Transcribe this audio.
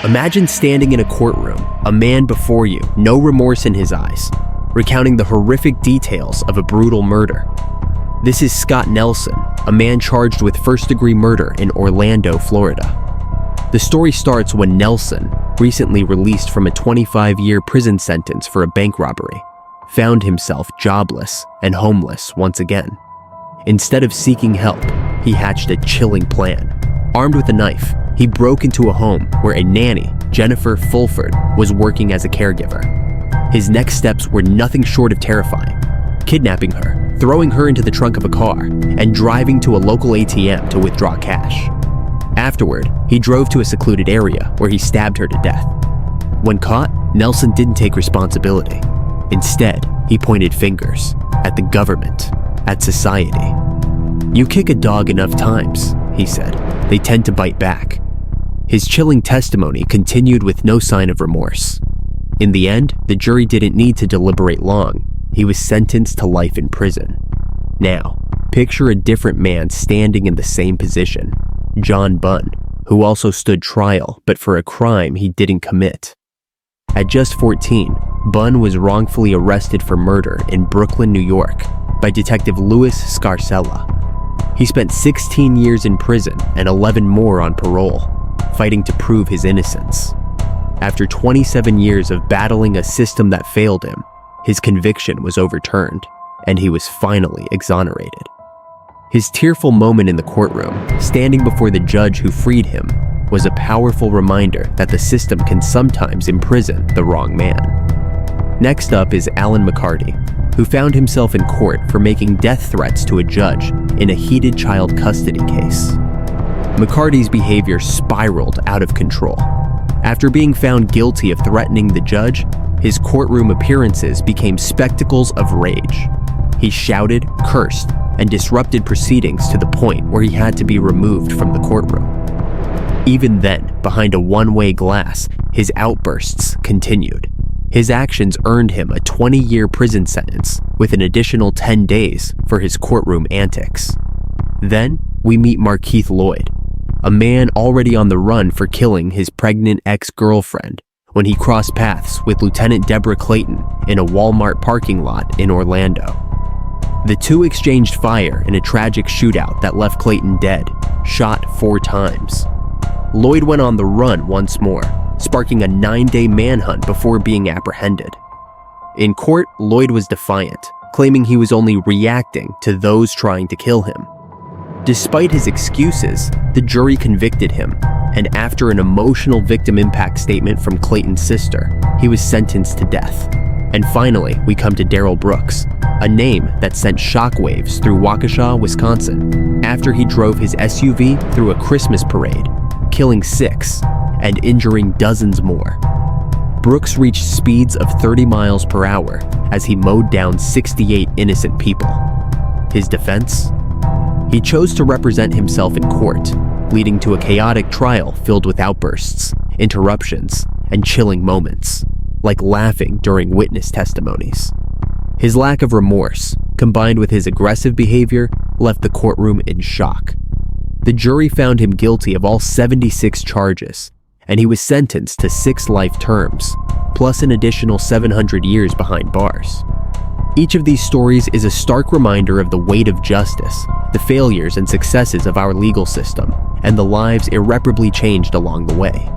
Imagine standing in a courtroom, a man before you, no remorse in his eyes, recounting the horrific details of a brutal murder. This is Scott Nelson, a man charged with first-degree murder in Orlando, Florida. The story starts when Nelson, recently released from a 25-year prison sentence for a bank robbery, found himself jobless and homeless once again. Instead of seeking help, he hatched a chilling plan. Armed with a knife, he broke into a home where a nanny, Jennifer Fulford, was working as a caregiver. His next steps were nothing short of terrifying: kidnapping her, throwing her into the trunk of a car, and driving to a local ATM to withdraw cash. Afterward, he drove to a secluded area where he stabbed her to death. When caught, Nelson didn't take responsibility. Instead, he pointed fingers at the government, at society. "You kick a dog enough times," he said, "they tend to bite back." His chilling testimony continued with no sign of remorse. In the end, the jury didn't need to deliberate long. He was sentenced to life in prison. Now, picture a different man standing in the same position: John Bunn, who also stood trial, but for a crime he didn't commit. At just 14, Bunn was wrongfully arrested for murder in Brooklyn, New York, by Detective Louis Scarcella. He spent 16 years in prison and 11 more on parole, fighting to prove his innocence. After 27 years of battling a system that failed him, his conviction was overturned, and he was finally exonerated. His tearful moment in the courtroom, standing before the judge who freed him, was a powerful reminder that the system can sometimes imprison the wrong man. Next up is Alan Mccardy, who found himself in court for making death threats to a judge in a heated child custody case. McCarty's behavior spiraled out of control. After being found guilty of threatening the judge, his courtroom appearances became spectacles of rage. He shouted, cursed, and disrupted proceedings to the point where he had to be removed from the courtroom. Even then, behind a one-way glass, his outbursts continued. His actions earned him a 20-year prison sentence with an additional 10 days for his courtroom antics. Then, we meet Markeith Lloyd, a man already on the run for killing his pregnant ex-girlfriend when he crossed paths with Lieutenant Deborah Clayton in a Walmart parking lot in Orlando. The two exchanged fire in a tragic shootout that left Clayton dead, shot 4 times. Lloyd went on the run once more, sparking a 9-day manhunt before being apprehended. In court, Lloyd was defiant, claiming he was only reacting to those trying to kill him. Despite his excuses, the jury convicted him, and after an emotional victim impact statement from Clayton's sister, he was sentenced to death. And finally, we come to Daryl Brooks, a name that sent shockwaves through Waukesha, Wisconsin, after he drove his SUV through a Christmas parade, killing 6 and injuring dozens more. Brooks reached speeds of 30 miles per hour as he mowed down 68 innocent people. His defense? He chose to represent himself in court, leading to a chaotic trial filled with outbursts, interruptions, and chilling moments, like laughing during witness testimonies. His lack of remorse, combined with his aggressive behavior, left the courtroom in shock. The jury found him guilty of all 76 charges, and he was sentenced to 6 life terms, plus an additional 700 years behind bars. Each of these stories is a stark reminder of the weight of justice, the failures and successes of our legal system, and the lives irreparably changed along the way.